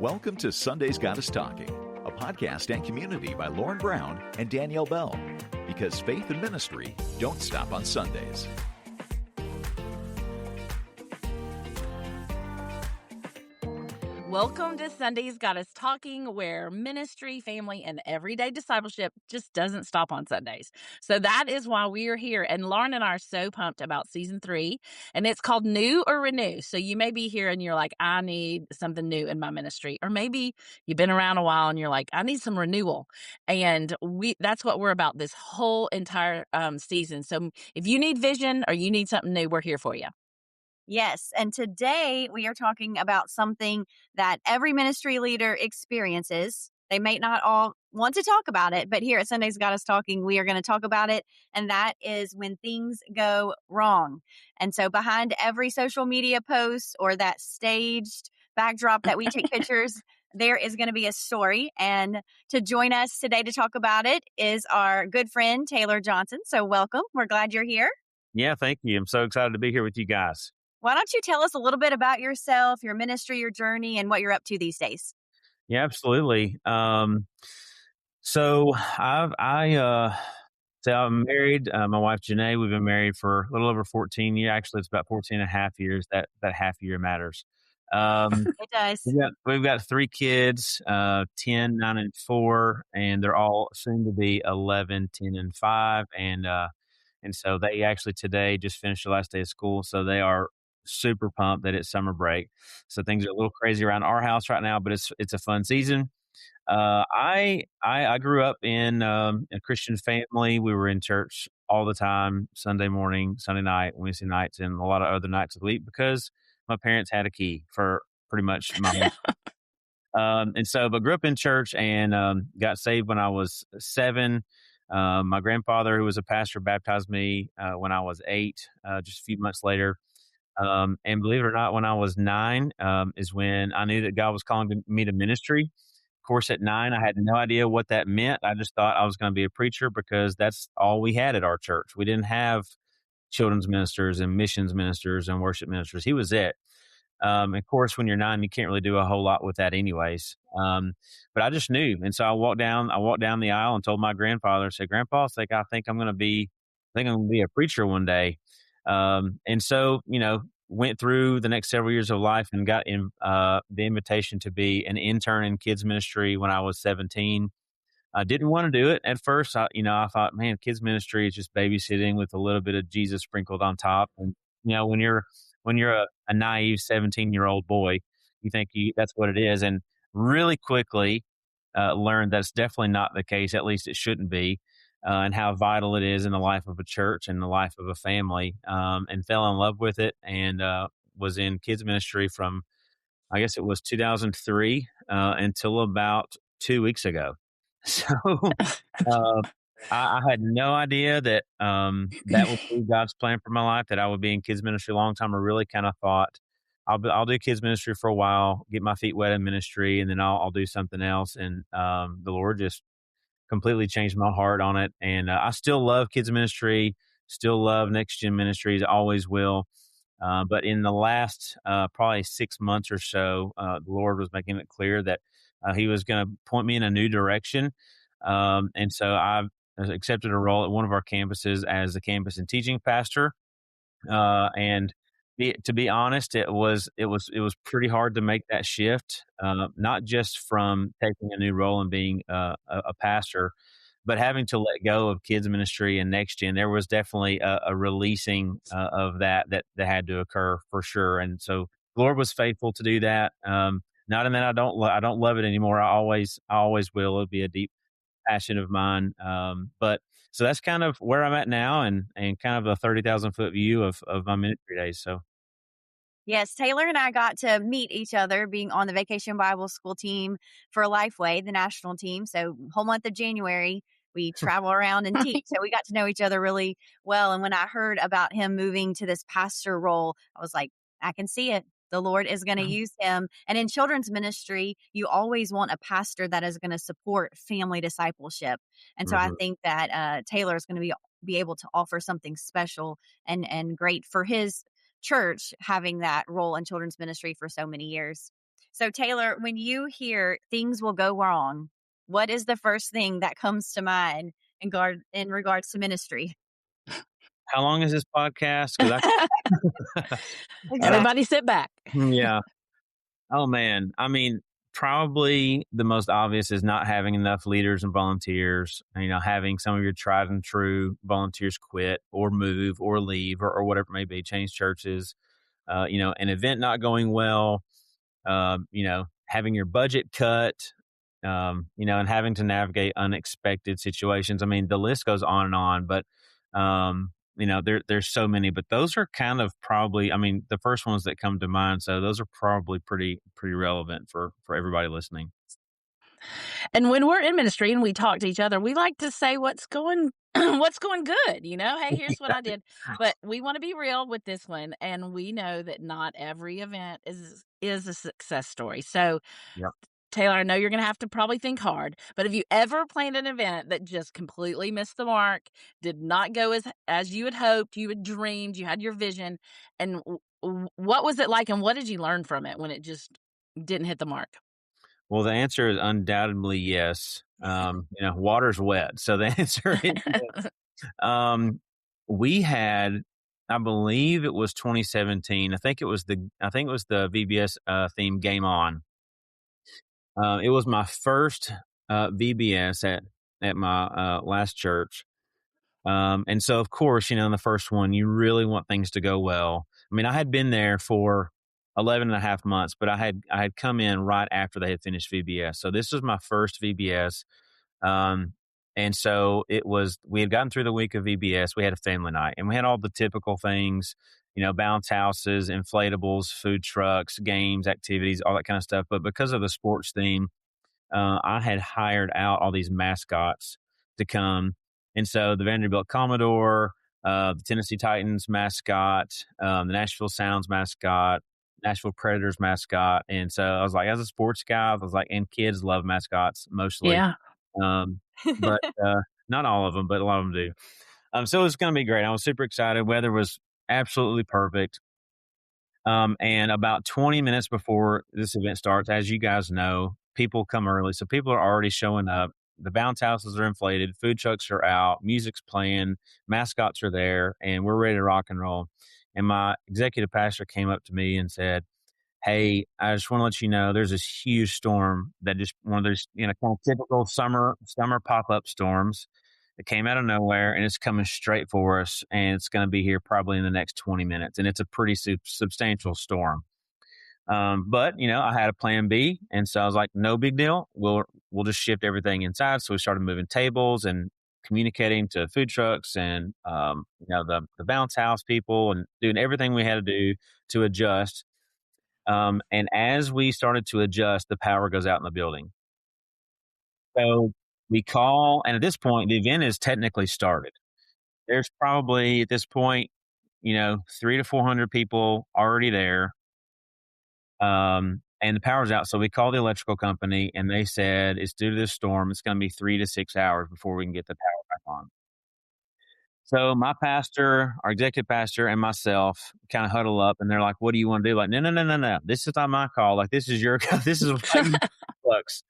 Welcome to Sunday's Got Us Talking, a podcast and community by Lauren Brown and Danielle Bell, because faith and ministry don't stop on Sundays. Welcome to Sunday's Got Us Talking, where ministry, family, and everyday discipleship just doesn't stop on Sundays. So that is why we are here. And Lauren and I are so pumped about season 3, and it's called New or Renew. So you may be here and you're like, I need something new in my ministry. Or maybe you've been around a while and you're like, I need some renewal. And that's what we're about this whole entire season. So if you need vision or you need something new, we're here for you. Yes. And today we are talking about something that every ministry leader experiences. They may not all want to talk about it, but here at Sunday's Got Us Talking, we are going to talk about it. And that is when things go wrong. And so behind every social media post or that staged backdrop that we take pictures, there is going to be a story. And to join us today to talk about it is our good friend, Taylor Johnson. So welcome. We're glad you're here. Yeah, thank you. I'm so excited to be here with you guys. Why don't you tell us a little bit about yourself, your ministry, your journey, and what you're up to these days? Yeah, absolutely. So I'm married. My wife, Janae, we've been married for a little over 14 years. Actually, it's about 14 and a half years. That half year matters. It does. We've got 3 kids, 10, 9, and 4, and they're all soon to be 11, 10, and 5. And so they actually today just finished the last day of school. So they are super pumped that it's summer break. So things are a little crazy around our house right now, but it's a fun season. I grew up in a Christian family. We were in church all the time, Sunday morning, Sunday night, Wednesday nights, and a lot of other nights of the week because my parents had a key for pretty much my but grew up in church and got saved when I was 7. My grandfather, who was a pastor, baptized me when I was 8, just a few months later. And believe it or not, when I was 9 is when I knew that God was calling me to ministry. Of course, at 9, I had no idea what that meant. I just thought I was going to be a preacher because that's all we had at our church. We didn't have children's ministers and missions ministers and worship ministers. He was it. Of course, when you're 9, you can't really do a whole lot with that anyways. But I just knew. And so I walked down the aisle and told my grandfather, I said, Grandpa, I think I'm going to be a preacher one day. And so, went through the next several years of life and got the invitation to be an intern in kids ministry when I was 17. I didn't want to do it at first. I thought, man, kids ministry is just babysitting with a little bit of Jesus sprinkled on top. And, when you're a naive 17-year-old boy, you think that's what it is. And really quickly learned that's definitely not the case. At least it shouldn't be. And how vital it is in the life of a church and the life of a family, and fell in love with it and was in kids ministry from, I guess it was 2003 until about 2 weeks ago. So I had no idea that that would be God's plan for my life, that I would be in kids ministry a long time. I really kind of thought I'll do kids ministry for a while, get my feet wet in ministry, and then I'll do something else. And the Lord just completely changed my heart on it. And I still love kids ministry, still love Next Gen Ministries, always will. But in the last probably 6 months or so, the Lord was making it clear that He was going to point me in a new direction. And so I've accepted a role at one of our campuses as the campus and teaching pastor. To be honest, it was pretty hard to make that shift, not just from taking a new role and being a pastor, but having to let go of kids ministry and Next Gen. There was definitely a releasing of that had to occur for sure. And so the Lord was faithful to do that. Not in that I don't love it anymore. I always will. It'll be a deep passion of mine. But so that's kind of where I'm at now, and kind of a 30,000 foot view of my ministry days. So. Yes, Taylor and I got to meet each other being on the Vacation Bible School team for Lifeway, the national team. So whole month of January, we travel around and teach. So we got to know each other really well. And when I heard about him moving to this pastor role, I was like, I can see it. The Lord is going to use him. And in children's ministry, you always want a pastor that is going to support family discipleship. And so I think that Taylor is going to be able to offer something special and great for his church, having that role in children's ministry for so many years. So Taylor, when you hear things will go wrong, what is the first thing that comes to mind in regards to ministry? How long is this podcast? Because Exactly. Everybody sit back. yeah. Oh man. I mean, probably the most obvious is not having enough leaders and volunteers. Having some of your tried and true volunteers quit or move or leave or whatever it may be, change churches. An event not going well. Having your budget cut. And having to navigate unexpected situations. I mean, the list goes on and on, but there's so many, but those are kind of probably, I mean, the first ones that come to mind. So those are probably pretty relevant for everybody listening. And when we're in ministry and we talk to each other, we like to say what's going what's going good, hey, here's what I did. But we want to be real with this one, and we know that not every event is a success story. So Yep. Taylor, I know you're going to have to probably think hard, but have you ever planned an event that just completely missed the mark, did not go as you had hoped, you had dreamed, you had your vision, and what was it like, and what did you learn from it when it just didn't hit the mark? Well, the answer is undoubtedly yes. Water's wet. So the answer is yes. We had, I believe it was 2017. I think it was the VBS theme Game On. It was my first VBS at my last church. And so, of course, in the first one, you really want things to go well. I mean, I had been there for 11 and a half months, but I had come in right after they had finished VBS. So this was my first VBS. And so we had gotten through the week of VBS. We had a family night and we had all the typical things, bounce houses, inflatables, food trucks, games, activities, all that kind of stuff. But because of the sports theme, I had hired out all these mascots to come. And so the Vanderbilt Commodore, the Tennessee Titans mascot, the Nashville Sounds mascot, Nashville Predators mascot. And so I was like, as a sports guy, I was like, and kids love mascots mostly. Yeah. But not all of them, but a lot of them do. So it was going to be great. I was super excited. Weather was absolutely perfect. And about 20 minutes before this event starts, as you guys know, people come early. So people are already showing up. The bounce houses are inflated. Food trucks are out. Music's playing. Mascots are there. And we're ready to rock and roll. And my executive pastor came up to me and said, "Hey, I just want to let you know there's this huge storm that just one of those, kind of typical summer pop-up storms that came out of nowhere, and it's coming straight for us, and it's going to be here probably in the next 20 minutes, and it's a pretty substantial storm." But I had a plan B, and so I was like, "No big deal. We'll just shift everything inside." So we started moving tables and communicating to food trucks and the bounce house people and doing everything we had to do to adjust. And as we started to adjust, the power goes out in the building. So we call, and at this point, the event is technically started. There's probably at this point, 300 to 400 people already there. And the power's out. So we called the electrical company and they said, it's due to this storm. It's going to be 3 to 6 hours before we can get the power back on. So my pastor, our executive pastor, and myself kind of huddle up, and they're like, "What do you want to do?" Like, no. This is not my call. Like, this is your call. This is flux.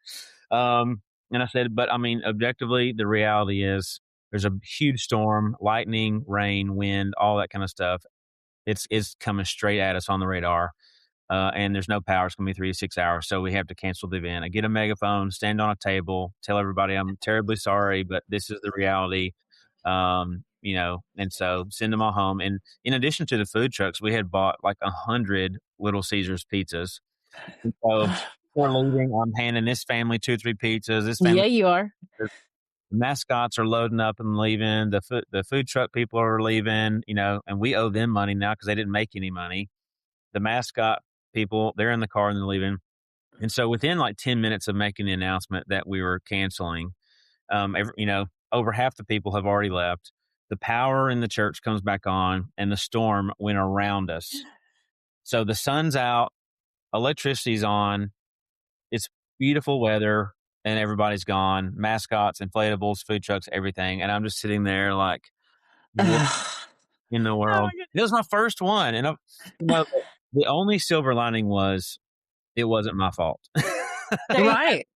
And I said, but I mean, objectively, the reality is there's a huge storm, lightning, rain, wind, all that kind of stuff. It's coming straight at us on the radar. And there's no power. It's going to be 3 to 6 hours. So we have to cancel the event. I get a megaphone, stand on a table, tell everybody I'm terribly sorry, but this is the reality. And so send them all home. And in addition to the food trucks, we had bought like 100 Little Caesars pizzas. And so we're leaving. I'm handing this family 2 or 3 pizzas. This family, yeah, you are. The mascots are loading up and leaving. The food truck people are leaving, and we owe them money now because they didn't make any money. The mascot people, they're in the car and they're leaving. And so within like 10 minutes of making the announcement that we were canceling, over half the people have already left. The power in the church comes back on and the storm went around us. So the sun's out, electricity's on, it's beautiful weather, and everybody's gone. Mascots, inflatables, food trucks, everything. And I'm just sitting there like, what in the world? It was my first one. And the only silver lining was it wasn't my fault. There you Right.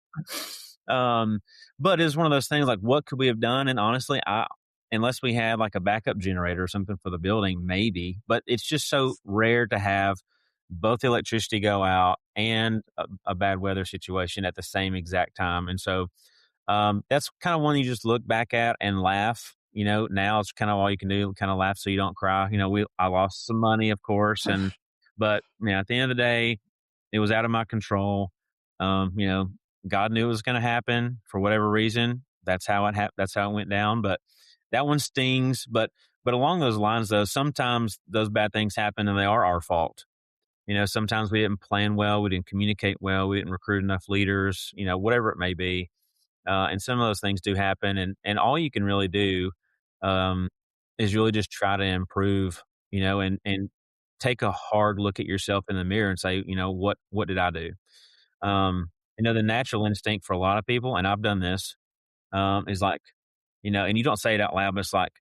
um, but it's one of those things like, what could we have done? And honestly, unless we had like a backup generator or something for the building, maybe, but it's just so rare to have both the electricity go out and a bad weather situation at the same exact time. And so, that's kind of one you just look back at and laugh. Now it's kind of all you can do, kind of laugh so you don't cry. I lost some money, of course, but at the end of the day, it was out of my control. God knew it was going to happen for whatever reason. That's how it That's how it went down. But that one stings. But along those lines, though, sometimes those bad things happen and they are our fault. Sometimes we didn't plan well, we didn't communicate well, we didn't recruit enough leaders. Whatever it may be. And some of those things do happen, and all you can really do um, is really just try to improve, and take a hard look at yourself in the mirror and say, what did I do? The natural instinct for a lot of people, and I've done this, is like, and you don't say it out loud, but it's like,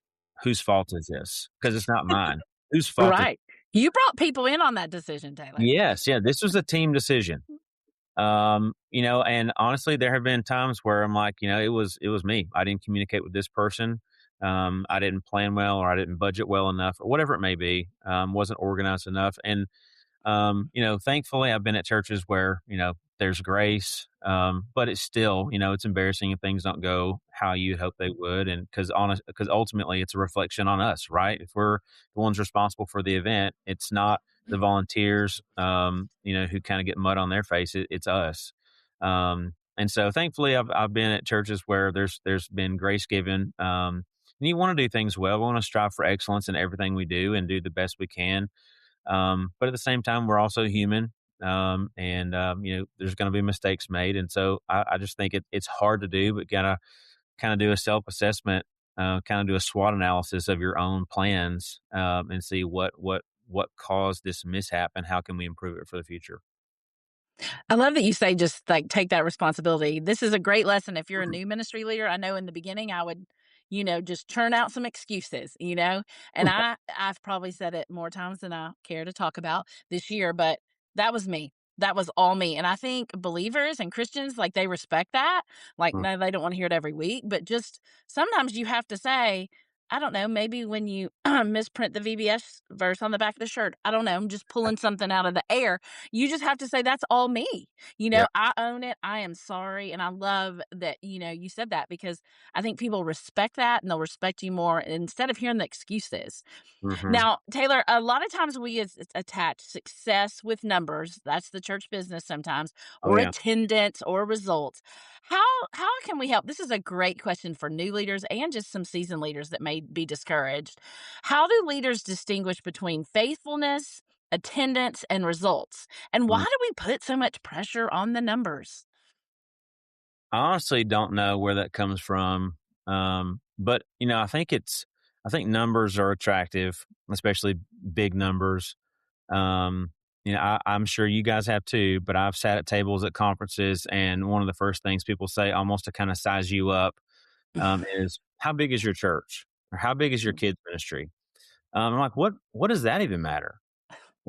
whose fault is this? Because it's not mine. Whose fault is? Right. You brought people in on that decision, Taylor. Yes, yeah. This was a team decision. And honestly, there have been times where I'm like, it was me. I didn't communicate with this person. I didn't plan well, or I didn't budget well enough, or whatever it may be. Wasn't organized enough. And, thankfully I've been at churches where, there's grace. But it's still, it's embarrassing if things don't go how you hope they would. And because ultimately it's a reflection on us, right? If we're the ones responsible for the event, it's not the volunteers, who kind of get mud on their face. It's us. And so thankfully I've been at churches where there's been grace given. And you want to do things well. We want to strive for excellence in everything we do and do the best we can. But at the same time, we're also human. There's going to be mistakes made. And so I just think it's hard to do, but gotta kind of do a self-assessment, kind of do a SWOT analysis of your own plans, and see what caused this mishap and how can we improve it for the future. I love that you say just like take that responsibility. This is a great lesson if you're a new ministry leader. I know in the beginning I would, just churn out some excuses, and I've probably said it more times than I care to talk about this year, but that was me. That was all me. And I think believers and Christians, like they respect that. Like, Mm. no, they don't want to hear it every week, but just sometimes you have to say, I don't know, maybe when you misprint the VBS verse on the back of the shirt, I don't know, I'm just pulling something out of the air. You just have to say, that's all me. Yeah. I own it. I am sorry. And I love that, you said that because I think people respect that and they'll respect you more instead of hearing the excuses. Hmm. Now, Taylor, a lot of times we attach success with numbers. That's the church business sometimes, Oh or yeah. attendance or results. How can we help? This is a great question for new leaders and just some seasoned leaders that may be discouraged. How do leaders distinguish between faithfulness, attendance, and results? And why Mm. do we put so much pressure on the numbers? I honestly don't know where that comes from. But I think numbers are attractive, especially big numbers. I'm sure you guys have too, but I've sat at tables at conferences, and one of the first things people say, almost to kind of size you up, is how big is your church, or how big is your kids ministry? I'm like, what does that even matter?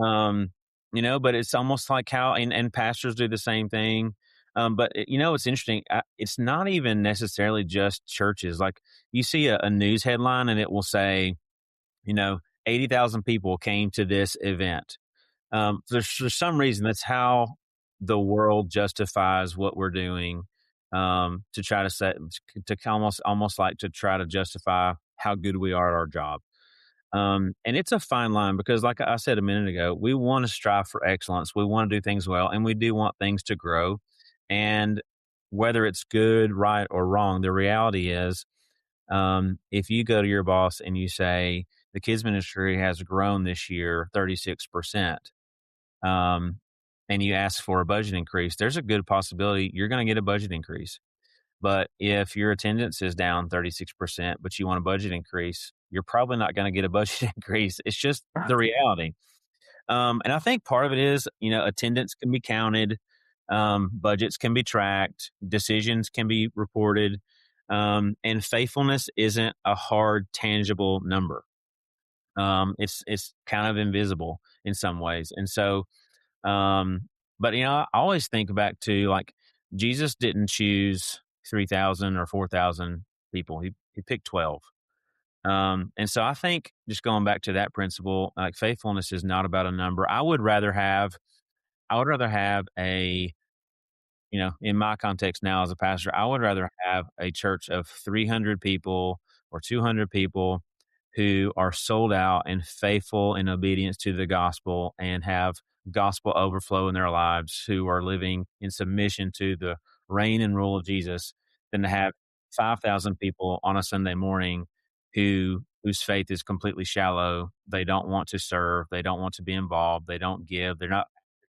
Um, but it's almost like how, and pastors do the same thing. It's interesting. It's not even necessarily just churches. Like you see a news headline and it will say, 80,000 people came to this event. For some reason, that's how the world justifies what we're doing, to try to almost like to try to justify how good we are at our job. And it's a fine line because, like I said a minute ago, we want to strive for excellence. We want to do things well, and we do want things to grow. And whether it's good, right, or wrong, the reality is, if you go to your boss and you say the kids ministry has grown this year 36%, and you ask for a budget increase, there's a good possibility you're going to get a budget increase. But if your attendance is down 36%, but you want a budget increase, you're probably not going to get a budget increase. It's just the reality. And I think part of it is, attendance can be counted, budgets can be tracked, decisions can be reported, and faithfulness isn't a hard, tangible number. It's kind of invisible in some ways. And so, But I always think back to, like, Jesus didn't choose 3,000 or 4,000 people. He picked 12. And so I think, just going back to that principle, like, faithfulness is not about a number. I would rather have a, in my context now as a pastor, I would rather have a church of 300 people or 200 people who are sold out and faithful in obedience to the gospel and have gospel overflow in their lives, who are living in submission to the reign and rule of Jesus, than to have 5,000 people on a Sunday morning whose faith is completely shallow. They don't want to serve. They don't want to be involved. They don't give. They're not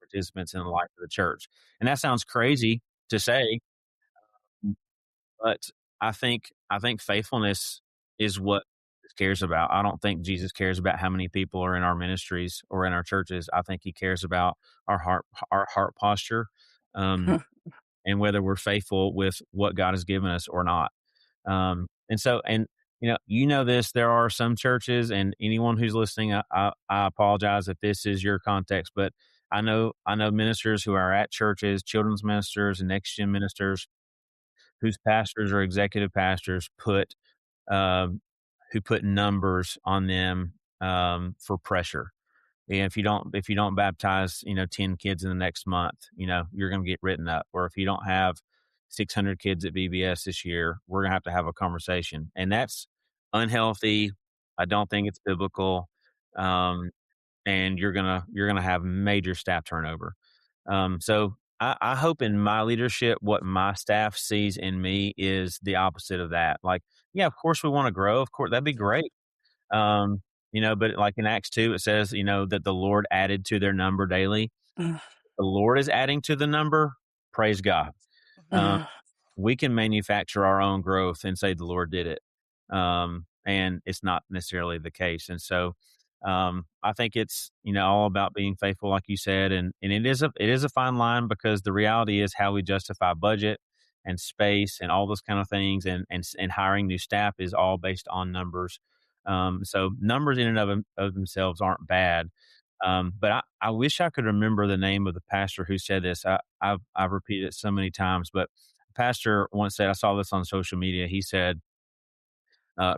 participants in the life of the church. And that sounds crazy to say, but I think faithfulness is what Jesus cares about. I don't think Jesus cares about how many people are in our ministries or in our churches. I think he cares about our heart posture, um, and whether we're faithful with what God has given us or not. And so, and this, there are some churches, and anyone who's listening, I apologize if this is your context, but I know ministers who are at churches, children's ministers and next gen ministers, whose pastors or executive pastors um, who put numbers on them, for pressure. And if you don't baptize 10 kids in the next month, you're going to get written up. Or if you don't have 600 kids at VBS this year, we're going to have a conversation, and that's unhealthy. I don't think it's biblical. Um, and you're gonna have major staff turnover. So I hope in my leadership, what my staff sees in me is the opposite of that. Like, yeah, of course we want to grow. Of course, that'd be great. But like in Acts 2, it says, that the Lord added to their number daily. The Lord is adding to the number. Praise God. Um, we can manufacture our own growth and say the Lord did it. And it's not necessarily the case. And so, I think it's, all about being faithful, like you said, and it is a fine line, because the reality is how we justify budget and space and all those kind of things, and hiring new staff is all based on numbers. So numbers in and of themselves aren't bad. But I wish I could remember the name of the pastor who said this. I've repeated it so many times, but the pastor once said, I saw this on social media. He said,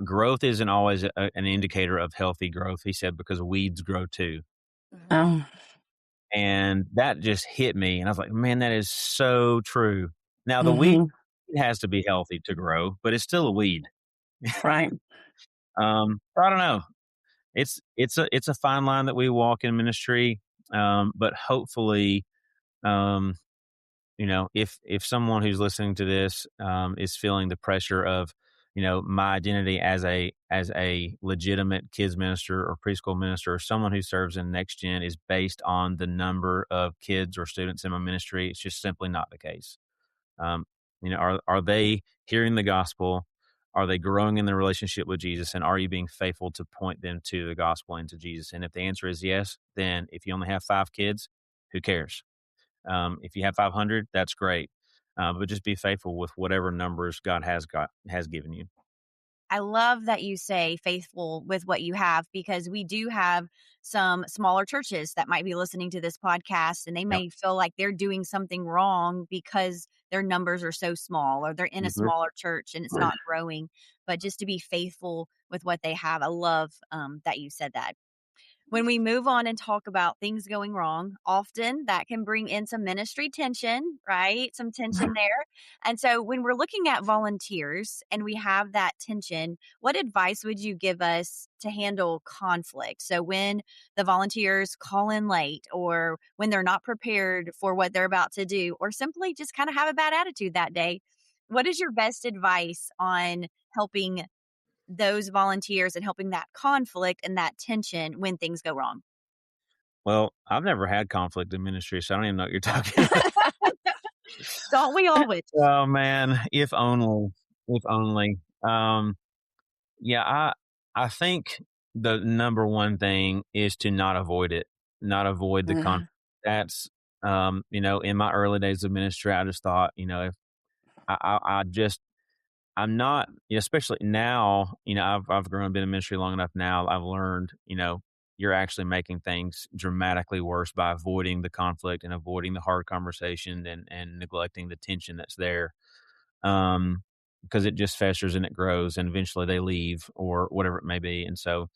growth isn't always an indicator of healthy growth. He said, because weeds grow too. Oh, And that just hit me. And I was like, man, that is so true. Now, the weed mhm, has to be healthy to grow, but it's still a weed. right. So I don't know. It's a fine line that we walk in ministry. But hopefully, um, if someone who's listening to this, is feeling the pressure of, my identity as a legitimate kids minister or preschool minister, or someone who serves in next gen, is based on the number of kids or students in my ministry, it's just simply not the case. Um, are they hearing the gospel? Are they growing in their relationship with Jesus? And are you being faithful to point them to the gospel and to Jesus? And if the answer is yes, then if you only have 5 kids, who cares? If you have 500, that's great. But just be faithful with whatever numbers God has given you. I love that you say faithful with what you have, because we do have some smaller churches that might be listening to this podcast, and they Yep. may feel like they're doing something wrong because their numbers are so small, or they're in a Mhm. smaller church and it's not growing. But just to be faithful with what they have. I love that you said that. When we move on and talk about things going wrong, often that can bring in some ministry tension, right? Some tension there. And so when we're looking at volunteers and we have that tension, what advice would you give us to handle conflict? So when the volunteers call in late, or when they're not prepared for what they're about to do, or simply just kind of have a bad attitude that day, what is your best advice on helping those volunteers and helping that conflict and that tension when things go wrong? Well, I've never had conflict in ministry, so I don't even know what you're talking about. Don't we all wish? Oh man, if only, if only. Um, yeah, I think the number one thing is to not avoid it, not avoid the conflict. Mhm. That's, in my early days of ministry, I just thought, if I just I'm not, especially now, I've grown, been in ministry long enough now. I've learned, you're actually making things dramatically worse by avoiding the conflict and avoiding the hard conversation and neglecting the tension that's there. Um, because it just festers and it grows and eventually they leave or whatever it may be. And so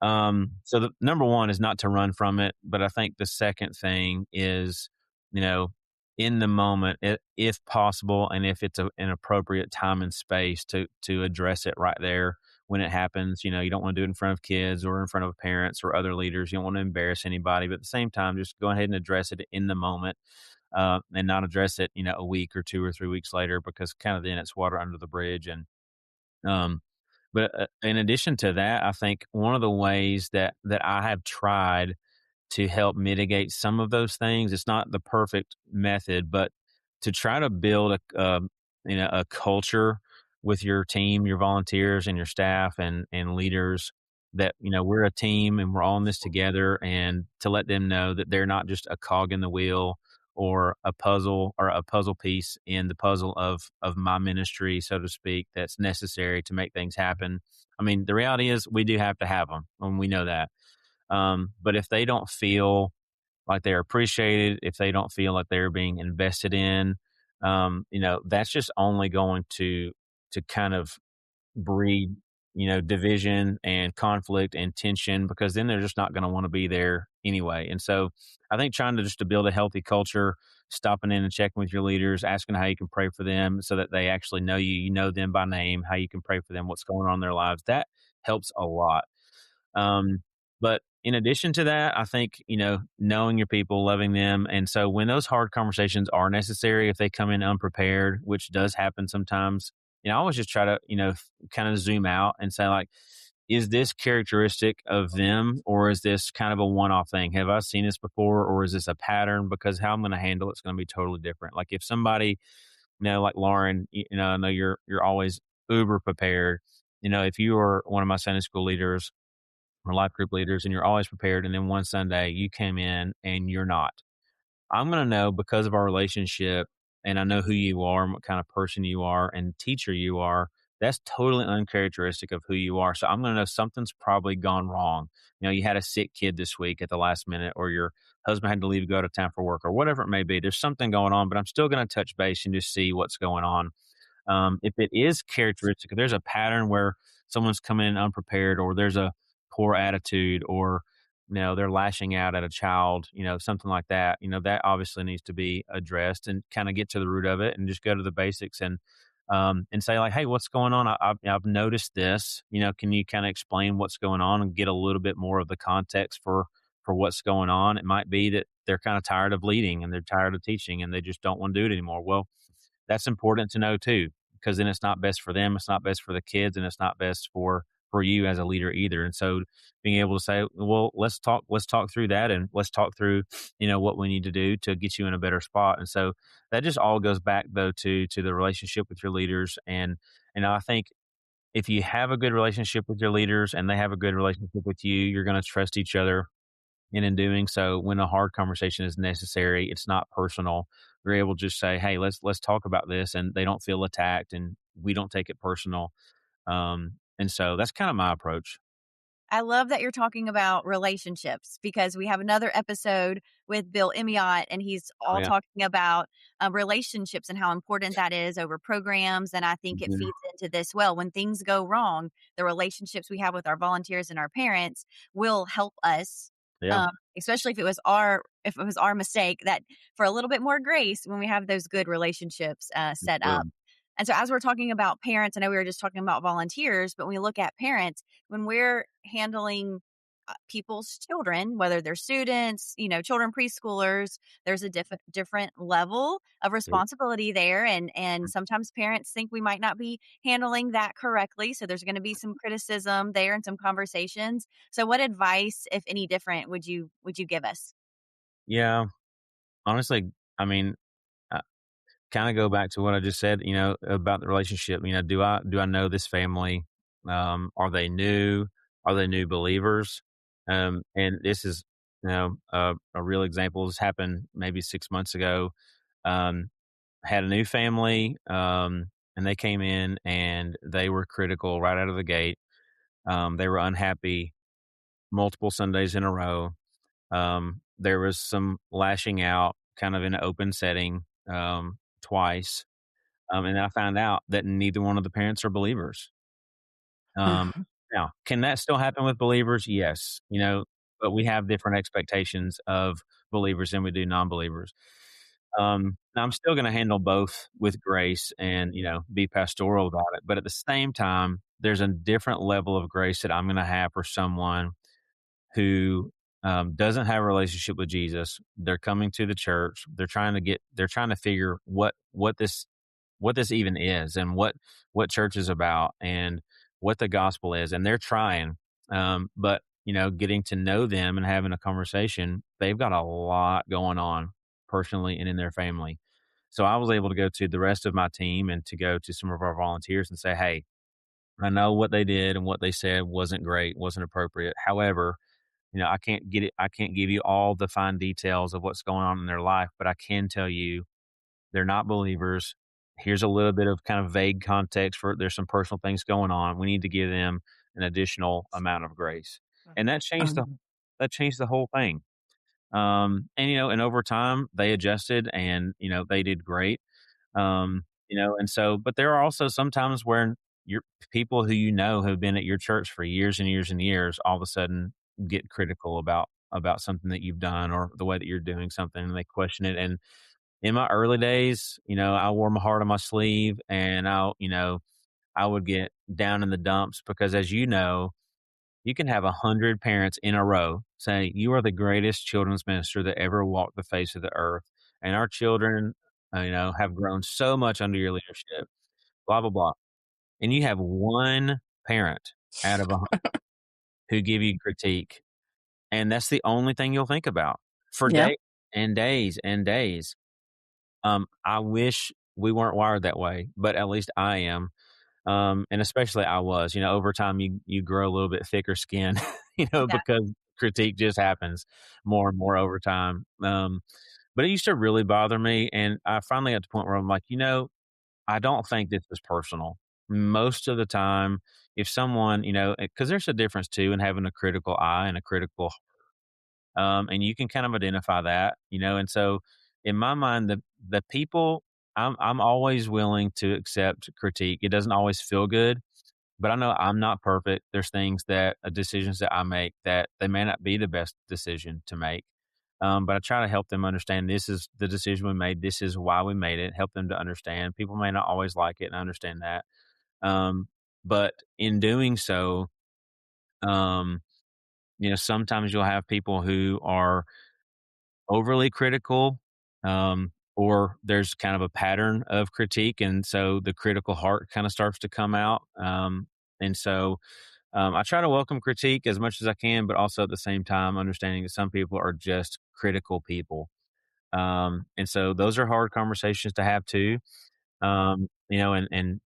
the number one is not to run from it, but I think the second thing is, you know, in the moment, if possible, and if it's an appropriate time and space to address it right there when it happens. You don't want to do it in front of kids or in front of parents or other leaders. You don't want to embarrass anybody, but at the same time, just go ahead and address it in the moment, and not address it, a week or 2 or 3 weeks later, because kind of then it's water under the bridge. Um, but in addition to that, I think one of the ways that I have tried to help mitigate some of those things, it's not the perfect method, but to try to build a culture with your team, your volunteers, and your staff and leaders, that we're a team and we're all in this together, and to let them know that they're not just a cog in the wheel or a puzzle piece in the puzzle of my ministry, so to speak, that's necessary to make things happen. I mean, the reality is we do have to have them, and we know that. But if they don't feel like they're appreciated, if they don't feel like they're being invested in, that's just only going to kind of breed, division and conflict and tension, because then they're just not going to want to be there anyway. And so I think trying to build a healthy culture, stopping in and checking with your leaders, asking how you can pray for them so that they actually know you, you know them by name, how you can pray for them, what's going on in their lives, that helps a lot. But in addition to that, I think, knowing your people, loving them. And so when those hard conversations are necessary, if they come in unprepared, which does happen sometimes, I always just try to, kind of zoom out and say, like, is this characteristic of them, or is this kind of a one-off thing? Have I seen this before, or is this a pattern? Because how I'm going to handle it's going to be totally different. Like if somebody, like Lauren, I know you're always uber prepared. If you are one of my Sunday school leaders or life group leaders and you're always prepared, and then one Sunday you came in and you're not, I'm going to know, because of our relationship, and I know who you are and what kind of person you are and teacher you are. That's totally uncharacteristic of who you are. So I'm going to know something's probably gone wrong. You had a sick kid this week at the last minute, or your husband had to leave to go out of town for work, or whatever it may be. There's something going on, but I'm still going to touch base and just see what's going on. If it is characteristic, if there's a pattern where someone's coming in unprepared, or there's a poor attitude, or they're lashing out at a child, something like that, that obviously needs to be addressed, and kind of get to the root of it and just go to the basics, and say, like, hey, what's going on? I've noticed this, can you kind of explain what's going on and get a little bit more of the context for what's going on? It might be that they're kind of tired of leading and they're tired of teaching and they just don't want to do it anymore. Well, that's important to know too, because then it's not best for them, it's not best for the kids, and it's not best for you as a leader either. And so being able to say, well, let's talk through that, and let's talk through, what we need to do to get you in a better spot. And so that just all goes back though to the relationship with your leaders. And I think if you have a good relationship with your leaders and they have a good relationship with you, you're going to trust each other. And in doing so, when a hard conversation is necessary, it's not personal. We're able to just say, hey, let's talk about this, and they don't feel attacked, and we don't take it personal. And so that's kind of my approach. I love that you're talking about relationships, because we have another episode with Bill Emiott, and he's Oh all yeah. talking about relationships and how important that is over programs. And I think it Mhm. feeds into this well. When things go wrong, the relationships we have with our volunteers and our parents will help us. Yeah. Um, Especially if it was our mistake, that for a little bit more grace when we have those good relationships set up. Good. And so, as we're talking about parents, I know we were just talking about volunteers, but when we look at parents, when we're handling people's children, whether they're students, children, preschoolers, there's a different level of responsibility there, and sometimes parents think we might not be handling that correctly, so there's going to be some criticism there and some conversations. So, what advice, if any, different would you give us? Yeah. Honestly, I mean, kind of go back to what I just said, about the relationship. Do I know this family? Are they new? Are they new believers? And this is, a real example. This happened maybe 6 months ago. Um, had a new family, and they came in and they were critical right out of the gate. They were unhappy multiple Sundays in a row. There was some lashing out kind of in an open setting twice. And then I found out that neither one of the parents are believers. Um, Mhm. Now, can that still happen with believers? Yes, but we have different expectations of believers than we do non-believers. Now I'm still going to handle both with grace and, be pastoral about it. But at the same time, there's a different level of grace that I'm going to have for someone who doesn't have a relationship with Jesus. They're coming to the church. They're trying to figure what this even is and what church is about and what the gospel is. And they're trying, but getting to know them and having a conversation, they've got a lot going on personally and in their family. So I was able to go to the rest of my team and to go to some of our volunteers and say, hey, I know what they did and what they said wasn't great, wasn't appropriate. However, I can't give you all the fine details of what's going on in their life, but I can tell you they're not believers. Here's a little bit of kind of vague context for there's some personal things going on. We need to give them an additional amount of grace. And Um, that changed the whole thing. And over time they adjusted and, they did great. And so, but there are also some times where your people who have been at your church for years and years and years all of a sudden get critical about something that you've done or the way that you're doing something, and they question it. And in my early days, I wore my heart on my sleeve, and I would get down in the dumps because, as you can have 100 parents in a row say, you are the greatest children's minister that ever walked the face of the earth. And our children, have grown so much under your leadership, blah, blah, blah. And you have one parent out of 100 who give you critique. And that's the only thing you'll think about for yeah. days and days and days. I wish we weren't wired that way, but at least I am. And especially I was, over time you grow a little bit thicker skin, Yeah. because critique just happens more and more over time. But it used to really bother me. And I finally got to the point where I'm like, I don't think this is personal. Most of the time, if someone, because there's a difference too in having a critical eye and a critical and you can kind of identify that, and so in my mind, the people, I'm always willing to accept critique. It doesn't always feel good, but I know I'm not perfect. There's things that decisions that I make that they may not be the best decision to make. But I try to help them understand this is the decision we made. This is why we made it. Help them to understand. People may not always like it, and I understand that. But in doing so, um, sometimes you'll have people who are overly critical, or there's kind of a pattern of critique. And so the critical heart kind of starts to come out. And so I try to welcome critique as much as I can, but also at the same time, understanding that some people are just critical people. And so those are hard conversations to have too. And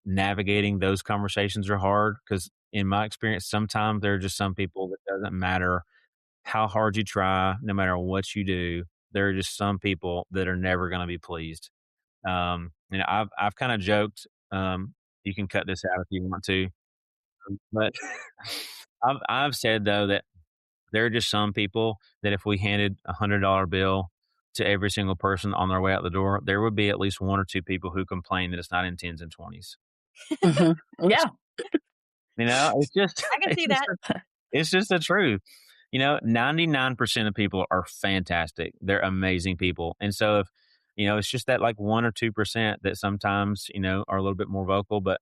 navigating those conversations are hard because in my experience, sometimes there are just some people that doesn't matter how hard you try, no matter what you do, there are just some people that are never going to be pleased. I've kind of joked. You can cut this out if you want to, but I've said though that there are just some people that if we handed $100 bill to every single person on their way out the door, there would be at least one or two people who complain that it's not in tens and twenties. Mhm. Yeah. It's just I can see that. it's just the truth. 99% of people are fantastic. They're amazing people. And so if, it's just that like 1 or 2% that sometimes, are a little bit more vocal. But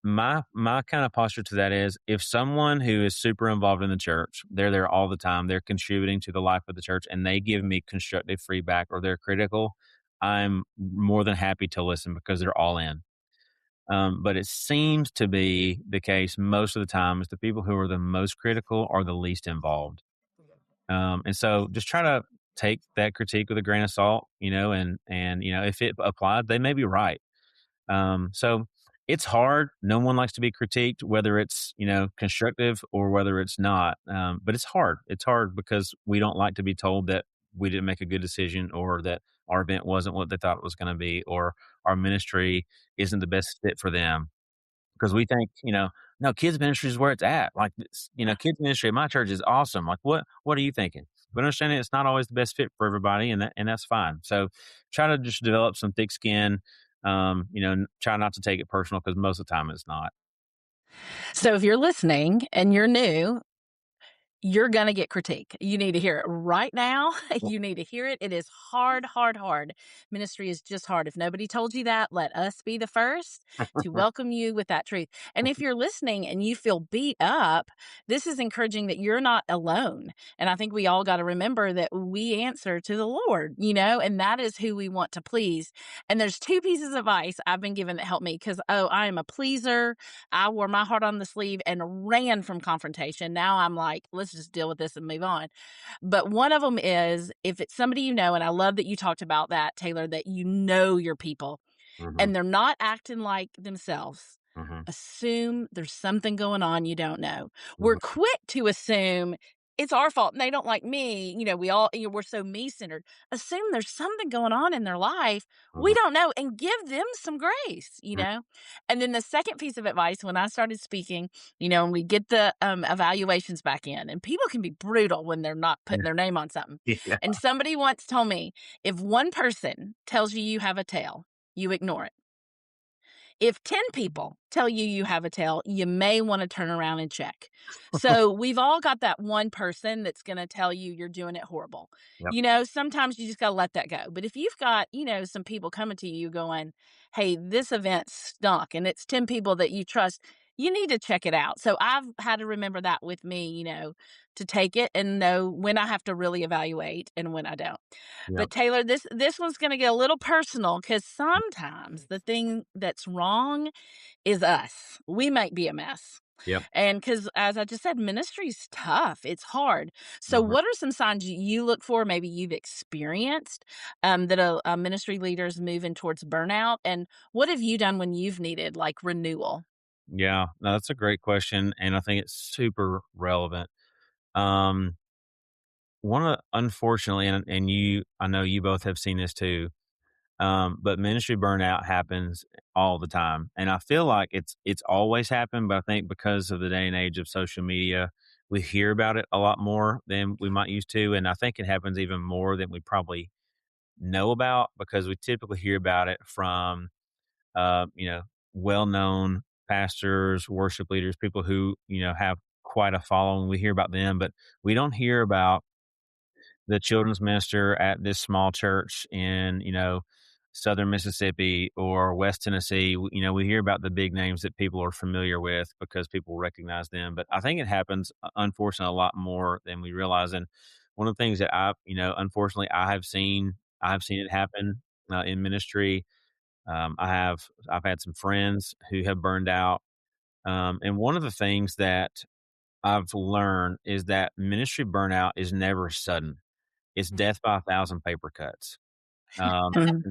my kind of posture to that is if someone who is super involved in the church, they're there all the time, they're contributing to the life of the church, and they give me constructive feedback or they're critical, I'm more than happy to listen because they're all in. But it seems to be the case most of the time is the people who are the most critical are the least involved. And so just try to take that critique with a grain of salt, and if it applies, they may be right. So it's hard. No one likes to be critiqued, whether it's, constructive or whether it's not. But it's hard. It's hard because we don't like to be told that we didn't make a good decision or that our event wasn't what they thought it was going to be or our ministry isn't the best fit for them because we think, no, kids ministry is where it's at. Like, kids ministry at my church is awesome. Like, what are you thinking? But understanding it's not always the best fit for everybody, and that's fine. So try to just develop some thick skin. Try not to take it personal, because most of the time it's not. So if you're listening and you're new, you're going to get critique. You need to hear it right now. You need to hear it. It is hard, hard, hard. Ministry is just hard. If nobody told you that, let us be the first to welcome you with that truth. And if you're listening and you feel beat up, this is encouraging that you're not alone. And I think we all got to remember that we answer to the Lord, and that is who we want to please. And there's 2 pieces of advice I've been given that help me, because, I am a pleaser. I wore my heart on the sleeve and ran from confrontation. Now I'm like, let's just deal with this and move on. But one of them is, if it's somebody and I love that you talked about that, Taylor, that your people and they're not acting like themselves. Assume there's something going on you don't know. We're quick to assume it's our fault and they don't like me. We all, we're so me-centered. Assume there's something going on in their life we don't know, and give them some grace, And then the second piece of advice, when I started speaking, and we get the evaluations back in, and people can be brutal when they're not putting their name on something. Yeah. And somebody once told me, if one person tells you have a tail, you ignore it. If 10 people tell you have a tail, you may want to turn around and check. So we've all got that one person that's going to tell you you're doing it horrible. Yep. Sometimes you just got to let that go. But if you've got, some people coming to you going, hey, this event stunk, and it's 10 people that you trust, you need to check it out. So I've had to remember that with me, to take it and know when I have to really evaluate and when I don't. Yep. But Taylor, this one's going to get a little personal, because sometimes the thing that's wrong is us. We might be a mess. Yep. And because, as I just said, ministry's tough. It's hard. So what are some signs you look for, maybe you've experienced, that a ministry leader is moving towards burnout? And what have you done when you've needed like renewal? Yeah, no, that's a great question, and I think it's super relevant. Unfortunately, and I know you both have seen this too. But ministry burnout happens all the time, and I feel like it's always happened. But I think because of the day and age of social media, we hear about it a lot more than we might used to, and I think it happens even more than we probably know about, because we typically hear about it from uh, you know well-known pastors, worship leaders, people who have quite a following. We hear about them, but we don't hear about the children's minister at this small church in, Southern Mississippi or West Tennessee. We hear about the big names that people are familiar with because people recognize them. But I think it happens, unfortunately, a lot more than we realize. And one of the things that unfortunately, I've seen it happen in ministry. I've had some friends who have burned out. And one of the things that I've learned is that ministry burnout is never sudden. It's death by 1,000 paper cuts. Um,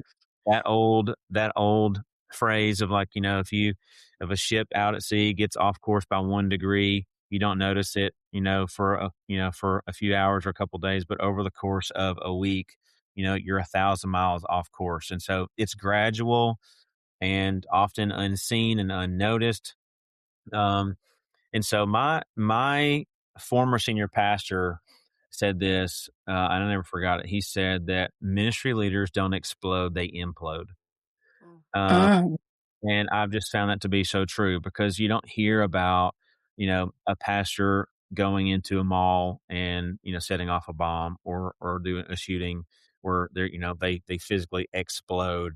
that old phrase of, like, if a ship out at sea gets off course by 1 degree, you don't notice it, for a few hours or a couple of days, but over the course of a week, you're 1,000 miles off course. And so it's gradual and often unseen and unnoticed. Um, and so my former senior pastor said this, and I never forgot it. He said that ministry leaders don't explode, they implode. Uh, Mm. and I've just found that to be so true, because you don't hear about, a pastor going into a mall and, setting off a bomb or doing a shooting where they physically explode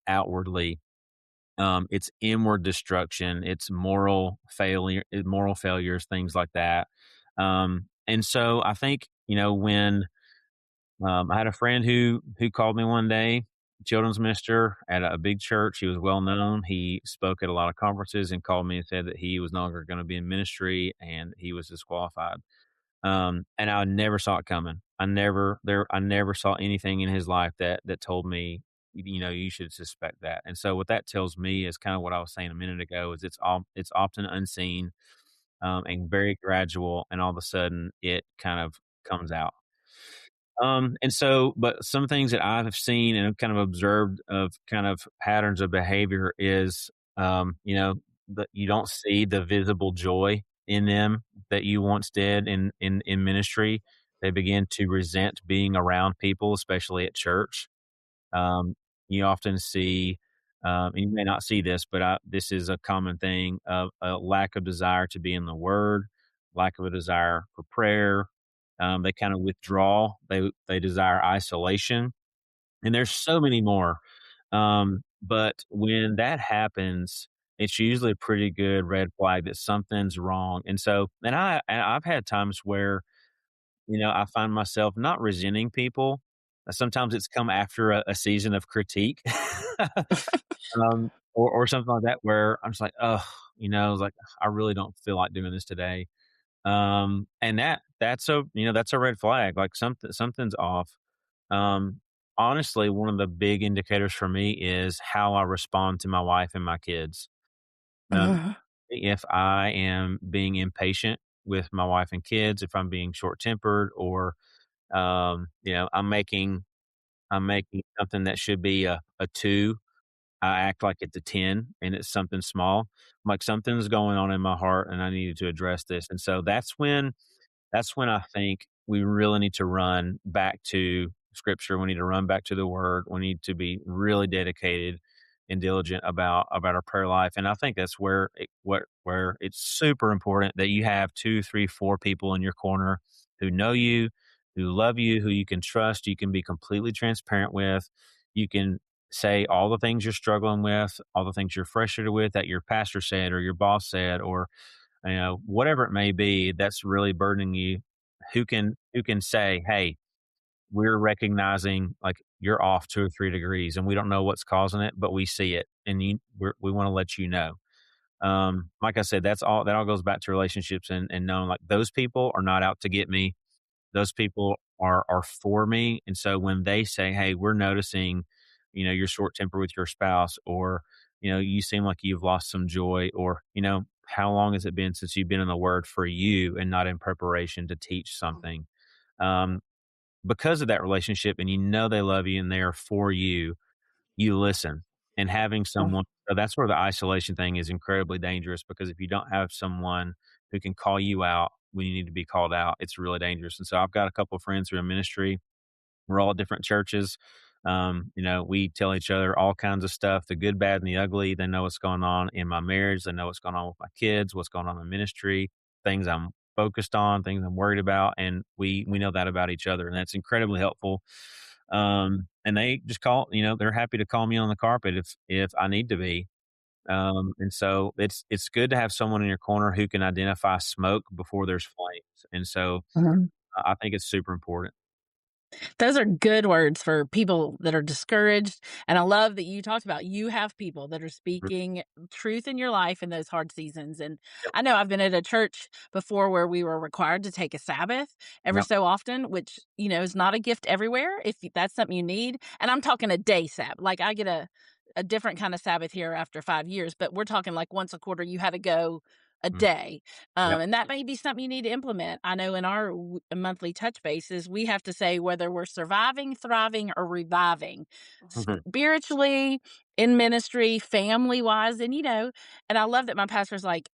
outwardly. It's inward destruction. It's moral failures, things like that. And so I think, when I had a friend who called me one day, children's minister at a big church. He was well known. He spoke at a lot of conferences and called me and said that he was no longer going to be in ministry and he was disqualified. And I never saw it coming. I never saw anything in his life that told me, you should suspect that. And so what that tells me is kind of what I was saying a minute ago, is it's often unseen, and very gradual, and all of a sudden it kind of comes out. But some things that I have seen and have kind of observed of kind of patterns of behavior is, you don't see the visible joy in them that you once did in ministry. They begin to resent being around people, especially at church. Um, you often see, and you may not see this, but this is a common thing of a lack of desire to be in the Word, lack of a desire for prayer. They kind of withdraw. They desire isolation, and there's so many more. But when that happens, it's usually a pretty good red flag that something's wrong. And I've had times where I find myself not resenting people. Sometimes it's come after a season of critique, or something like that, where I'm just like, oh, it's like I really don't feel like doing this today. And that's a red flag. Like something's off. Um, Honestly, one of the big indicators for me is how I respond to my wife and my kids. Um, Uh, if I am being impatient with my wife and kids, if I'm being short tempered, or I'm making something that should be a 2, I act like it's a 10 and it's something small. I'm like, something's going on in my heart and I needed to address this. And so that's when I think we really need to run back to scripture. We need to run back to the word. We need to be really dedicated and diligent about our prayer life. And I think that's where it's super important that you have 2, 3, 4 people in your corner who know you, who love you, who you can trust, you can be completely transparent with. You can say all the things you're struggling with, all the things you're frustrated with that your pastor said or your boss said, or whatever it may be that's really burdening you, who can say, hey, we're recognizing like you're off 2 or 3 degrees and we don't know what's causing it, but we see it and we want to let you know. Like I said, that all goes back to relationships, and knowing like those people are not out to get me. Those people are for me. And so when they say, hey, we're noticing, you're short tempered with your spouse, or, you seem like you've lost some joy, or, how long has it been since you've been in the word for you and not in preparation to teach something? Um, because of that relationship, and they love you and they are for you, you listen. And having someone, so that's where the isolation thing is incredibly dangerous, because if you don't have someone who can call you out when you need to be called out, it's really dangerous. And so I've got a couple of friends who are in ministry. We're all at different churches. We tell each other all kinds of stuff, the good, bad, and the ugly. They know what's going on in my marriage. They know what's going on with my kids, what's going on in ministry, things I'm focused on, things I'm worried about. And we know that about each other. And that's incredibly helpful. And they just they're happy to call me on the carpet if I need to be. And so it's good to have someone in your corner who can identify smoke before there's flames. And so uh. I think it's super important. Those are good words for people that are discouraged. And I love that you talked about you have people that are Mhm. speaking truth in your life in those hard seasons. And Yep. I know I've been at a church before where we were required to take a Sabbath every Yep. so often, which, is not a gift everywhere if that's something you need. And I'm talking a day Sabbath. Like I get a different kind of Sabbath here after 5 years, but we're talking like once a quarter, you had to go a Mm. day. Yep. And that may be something you need to implement. I know in our monthly touch bases, we have to say whether we're surviving, thriving, or reviving Mhm. spiritually, in ministry, family wise. And I love that my pastor's like,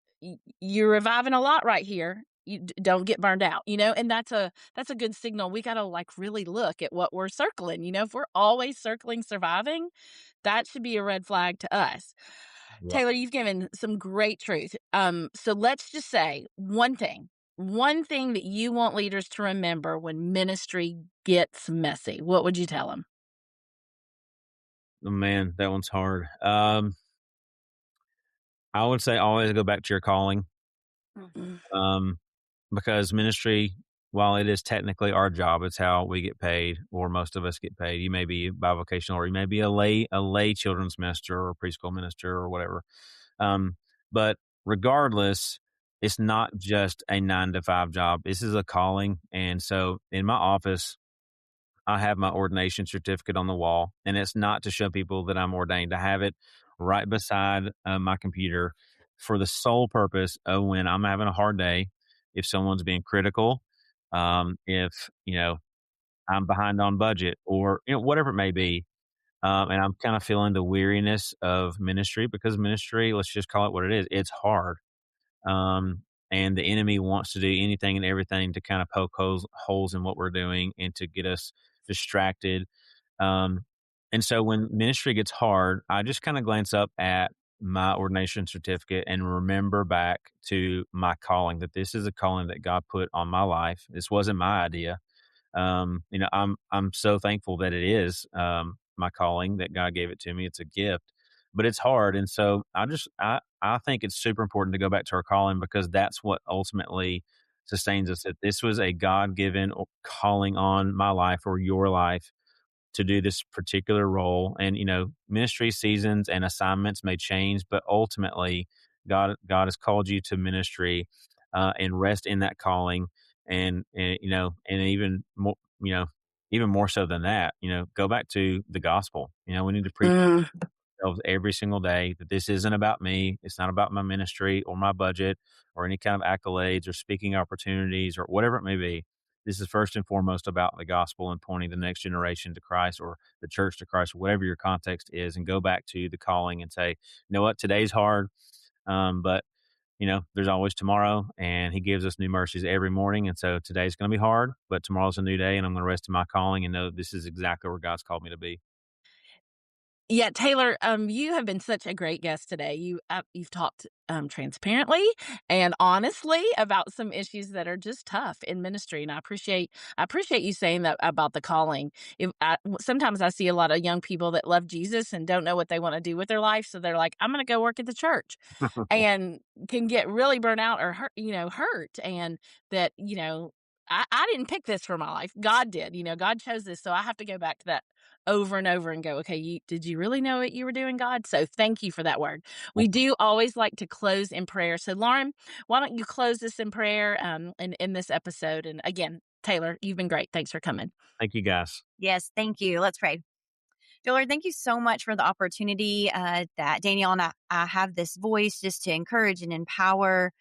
you're reviving a lot right here. You don't get burned out, and that's a good signal. We got to like really look at what we're circling. If we're always circling surviving, that should be a red flag to us. Yep. Taylor, you've given some great truth. So let's just say one thing that you want leaders to remember when ministry gets messy. What would you tell them? Oh, man, that one's hard. I would say always go back to your calling. Mhm. Um, because ministry, while it is technically our job, it's how we get paid, or most of us get paid. You may be bivocational, or you may be a lay children's minister or preschool minister or whatever. But regardless, it's not just a 9 to 5 job. This is a calling. And so in my office, I have my ordination certificate on the wall, and it's not to show people that I'm ordained. I have it right beside my computer for the sole purpose of when I'm having a hard day, if someone's being critical, if I'm behind on budget, or whatever it may be. And I'm kind of feeling the weariness of ministry because ministry, let's just call it what it is. It's hard. Um, and the enemy wants to do anything and everything to kind of poke holes in what we're doing and to get us distracted. Um, and so when ministry gets hard, I just kind of glance up at my ordination certificate and remember back to my calling, that this is a calling that God put on my life. This wasn't my idea. I'm so thankful that it is my calling, that God gave it to me. It's a gift, but it's hard. And so I think it's super important to go back to our calling, because that's what ultimately sustains us. That this was a God given calling on my life or your life to do this particular role. And, ministry seasons and assignments may change, but ultimately God has called you to ministry, and rest in that calling. And even more, even more so than that, go back to the gospel. We need to preach Mm. ourselves every single day that this isn't about me. It's not about my ministry or my budget or any kind of accolades or speaking opportunities or whatever it may be. This is first and foremost about the gospel and pointing the next generation to Christ or the church to Christ, or whatever your context is, and go back to the calling and say, you know what, today's hard, but there's always tomorrow, and he gives us new mercies every morning. And so today's going to be hard, but tomorrow's a new day, and I'm going to rest in my calling and know this is exactly where God's called me to be. Yeah, Taylor, you have been such a great guest today. You've talked transparently and honestly about some issues that are just tough in ministry, and I appreciate you saying that about the calling. Sometimes I see a lot of young people that love Jesus and don't know what they want to do with their life, so they're like, "I'm going to go work at the church," and can get really burnt out or hurt, and that I didn't pick this for my life. God did. God chose this, so I have to go back to that over and over and go, okay, did you really know what you were doing, God? So thank you for that word. We do always like to close in prayer. So Lauren, why don't you close this in prayer in this episode? And again, Taylor, you've been great. Thanks for coming. Thank you, guys. Yes, thank you. Let's pray. Dear Lord, thank you so much for the opportunity that Danielle and I have this voice just to encourage and empower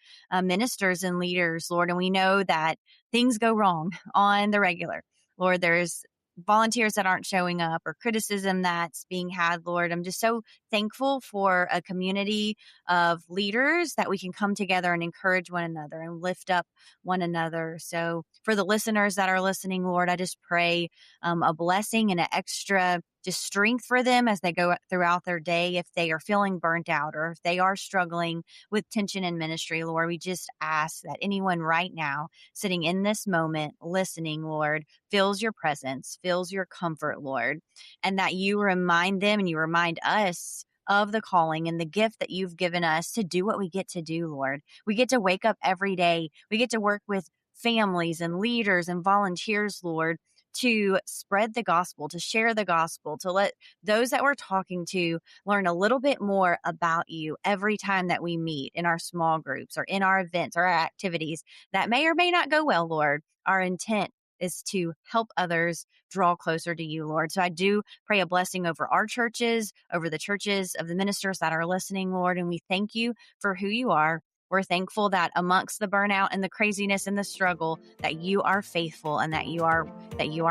ministers and leaders, Lord. And we know that things go wrong on the regular. Lord, there's volunteers that aren't showing up or criticism that's being had, Lord. I'm just so thankful for a community of leaders that we can come together and encourage one another and lift up one another. So for the listeners that are listening, Lord, I just pray a blessing and an extra just strength for them as they go throughout their day. If they are feeling burnt out or if they are struggling with tension in ministry, Lord, we just ask that anyone right now sitting in this moment, listening, Lord, feels your presence, feels your comfort, Lord, and that you remind them and you remind us of the calling and the gift that you've given us to do what we get to do, Lord. We get to wake up every day. We get to work with families and leaders and volunteers, Lord, to spread the gospel, to share the gospel, to let those that we're talking to learn a little bit more about you every time that we meet in our small groups or in our events or our activities that may or may not go well, Lord. Our intent is to help others draw closer to you, Lord. So I do pray a blessing over our churches, over the churches of the ministers that are listening, Lord. And we thank you for who you are. We're thankful that amongst the burnout and the craziness and the struggle, that you are faithful and that you are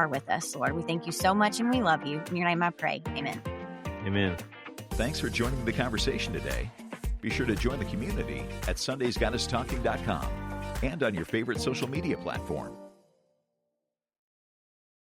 with us, Lord. We thank you so much and we love you. In your name I pray. Amen. Amen. Thanks for joining the conversation today. Be sure to join the community at SundaysGodIsTalking.com and on your favorite social media platform.